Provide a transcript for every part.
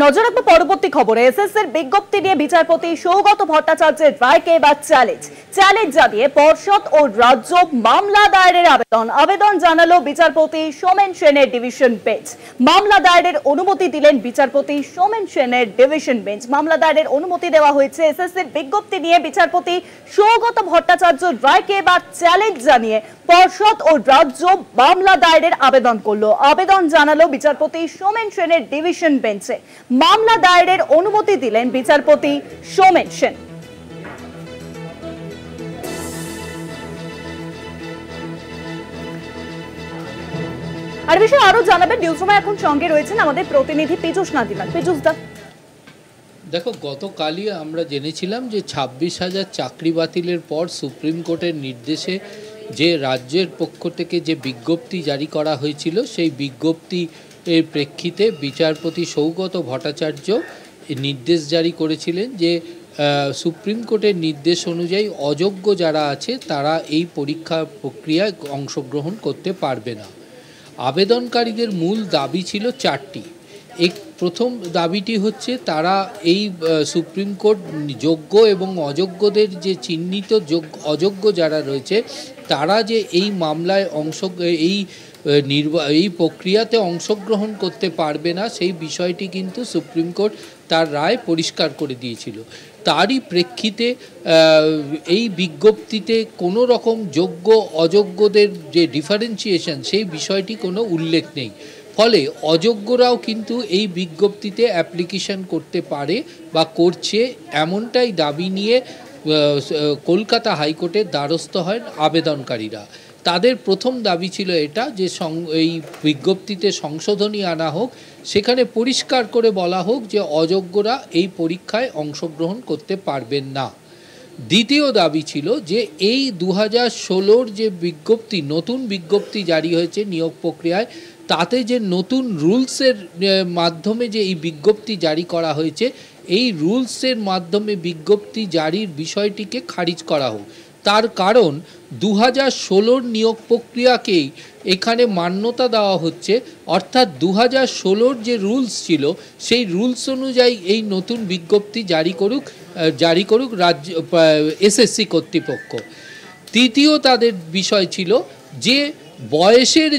নজর রাখবো পরবর্তী খবরে। এসএসসির বিজ্ঞপ্তি নিয়ে বিচারপতি সৌগত ভট্টাচার্যের রায়কে এবার চ্যালেঞ্জ জানিয়ে পর্ষদ ও রাজ্য মামলা দায়েরের আবেদন জানালো বিচারপতি সোমেন সেনের ডিভিশন বেঞ্চ। মামলা দায়েরের অনুমতি দিলেন বিচারপতি সোমেন সেনের ডিভিশন বেঞ্চ। মামলা দায়েরের অনুমতি দেওয়া হয়েছে। এসএসসির বিজ্ঞপ্তি নিয়ে বিচারপতি সৌগত ভট্টাচার্য রায়কে এবার চ্যালেঞ্জ জানিয়ে পর্ষদ ও রাজ্য মামলা দায়েরের আবেদন করলো। আবেদন জানালো বিচারপতি সোমেন সেনের ডিভিশন বেঞ্চে। মামলা দায়েরের অনুমতি দিলেন বিচারপতি সোমেন সেন। আর বিষয়ে আরো জানাবেন নিউজরুমে এখন সঙ্গে রয়েছেন আমাদের প্রতিনিধি পীযূষ নাদিমান। পীযূষ দা, দেখো, গতকালই আমরা জেনেছিলাম যে 26,000 চাকরি বাতিলের পর সুপ্রিম কোর্টের নির্দেশে যে রাজ্যের পক্ষ থেকে যে বিজ্ঞপ্তি জারি করা হয়েছিল, সেই বিজ্ঞপ্তি এর প্রেক্ষিতে বিচারপতি সৌগত ভট্টাচার্য নির্দেশ জারি করেছিলেন যে সুপ্রিম কোর্টের নির্দেশ অনুযায়ী অযোগ্য যারা আছে তারা এই পরীক্ষা প্রক্রিয়ায় অংশগ্রহণ করতে পারবে না। আবেদনকারীদের মূল দাবি ছিল 4টি। প্রথম দাবিটি হচ্ছে তারা এই সুপ্রিম কোর্ট যোগ্য এবং অযোগ্যদের যে চিহ্নিত অযোগ্য যারা রয়েছে তারা যে এই মামলায় এই প্রক্রিয়াতে অংশগ্রহণ করতে পারবে না, সেই বিষয়টি কিন্তু সুপ্রিম কোর্ট তার রায় পরিষ্কার করে দিয়েছিল। তারই প্রেক্ষিতে এই বিজ্ঞপ্তিতে কোনো রকম যোগ্য অযোগ্যদের যে ডিফারেন্সিয়েশন সেই বিষয়টি কোনো উল্লেখ নেই। ফলে অযোগ্যরাও কিন্তু এই বিজ্ঞপ্তিতে অ্যাপ্লিকেশন করতে পারে বা করছে, এমনটাই দাবি নিয়ে কলকাতা হাইকোর্টের দ্বারস্থ হয় আবেদনকারীরা। তাদের প্রথম দাবি ছিল এটা যে এই বিজ্ঞপ্তিতে সংশোধনী আনা হোক, সেখানে পরিষ্কার করে বলা হোক যে অযোগ্যরা এই পরীক্ষায় অংশগ্রহণ করতে পারবেন না। দ্বিতীয় দাবি ছিল যে এই 2016 যে বিজ্ঞপ্তি, নতুন বিজ্ঞপ্তি জারি হয়েছে নিয়োগ প্রক্রিয়ায়, তাতে যে নতুন রুলসের মাধ্যমে যে এই বিজ্ঞপ্তি জারি করা হয়েছে, এই রুলসের মাধ্যমে বিজ্ঞপ্তি জারির বিষয়টিকে খারিজ করা হোক। তার কারণ 2016 নিয়োগ প্রক্রিয়াকেই এখানে মান্যতা দেওয়া হচ্ছে, অর্থাৎ 2016 যে রুলস ছিল সেই রুলস অনুযায়ী এই নতুন বিজ্ঞপ্তি জারি করুক রাজ্য এসএসসি কর্তৃপক্ষ। তৃতীয় তাদের বিষয় ছিল যে বয়সের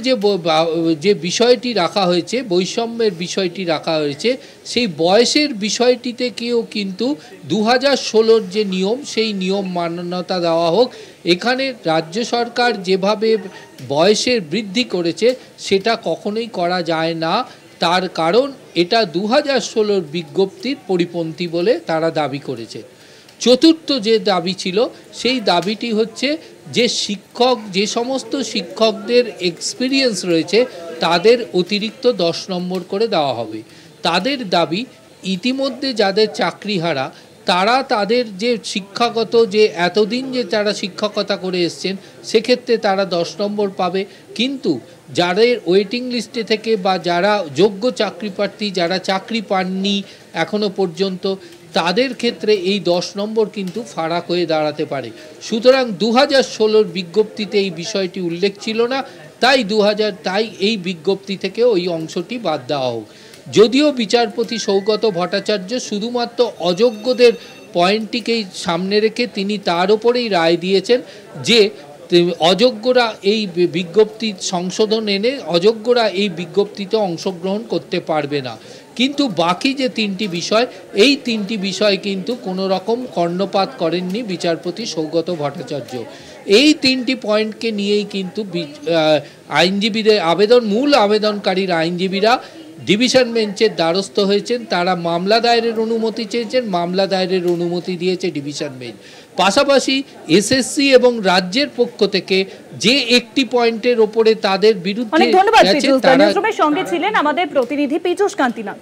যে বিষয়টি রাখা হয়েছে, বৈষম্যের বিষয়টি রাখা হয়েছে, সেই বয়সের বিষয়টিতেকেও কিন্তু 2016 যে নিয়ম, সেই নিয়ম মান্যতা দেওয়া হোক। এখানে রাজ্য সরকার যেভাবে বয়সের বৃদ্ধি করেছে সেটা কখনোই করা যায় না, তার কারণ এটা 2016 বিজ্ঞপ্তির পরিপন্থী বলে তারা দাবি করেছে। চতুর্থ যে দাবি ছিল সেই দাবিটি হচ্ছে যে সমস্ত শিক্ষকদের এক্সপিরিয়েন্স রয়েছে তাদের অতিরিক্ত 10 নম্বর করে দেওয়া হবে। তাদের দাবি ইতিমধ্যে যাদের চাকরিহারা তারা তাদের যে শিক্ষাগত যে এতদিন যে তারা শিক্ষকতা করে এসছেন সেক্ষেত্রে তারা 10 নম্বর পাবে, কিন্তু যাদের ওয়েটিং লিস্টে থেকে বা যারা যোগ্য চাকরি প্রার্থী যারা চাকরি পাননি এখনো পর্যন্ত, তাদের ক্ষেত্রে এই 10 নম্বর কিন্তু ফারাক হয়ে দাঁড়াতে পারে। সুতরাং 2016 বিজ্ঞপ্তিতে এই বিষয়টি উল্লেখ ছিল না, তাই এই বিজ্ঞপ্তি থেকে ওই অংশটি বাদ দেওয়া হোক। যদিও বিচারপতি সৌগত ভট্টাচার্য শুধুমাত্র অযোগ্যদের পয়েন্টটিকেই সামনে রেখে তিনি তার ওপরেই রায় দিয়েছেন যে অযোগ্যরা এই বিজ্ঞপ্তি সংশোধন এনে অযোগ্যরা এই বিজ্ঞপ্তিতে অংশগ্রহণ করতে পারবে না। কিন্তু বাকি যে 3টি বিষয়, এই 3টি বিষয় কিন্তু কোনো রকম কর্ণপাত করেননি বিচারপতি সৌগত ভট্টাচার্য। এই 3টি পয়েন্টকে নিয়েই কিন্তু আইনজীবীদের মূল আবেদনকারীর আইনজীবীরা ডিভিশন বেঞ্চের দ্বারস্থ হয়েছেন। তারা মামলা দায়েরের অনুমতি চেয়েছেন, মামলা দায়েরের অনুমতি দিয়েছে ডিভিশন বেঞ্চ। পাশাপাশি এসএসসি এবং রাজ্যের পক্ষ থেকে যে একটি পয়েন্টের ওপরে তাদের বিরুদ্ধে সঙ্গে ছিলেন আমাদের প্রতিনিধি পীযূষ কান্তিনাগ।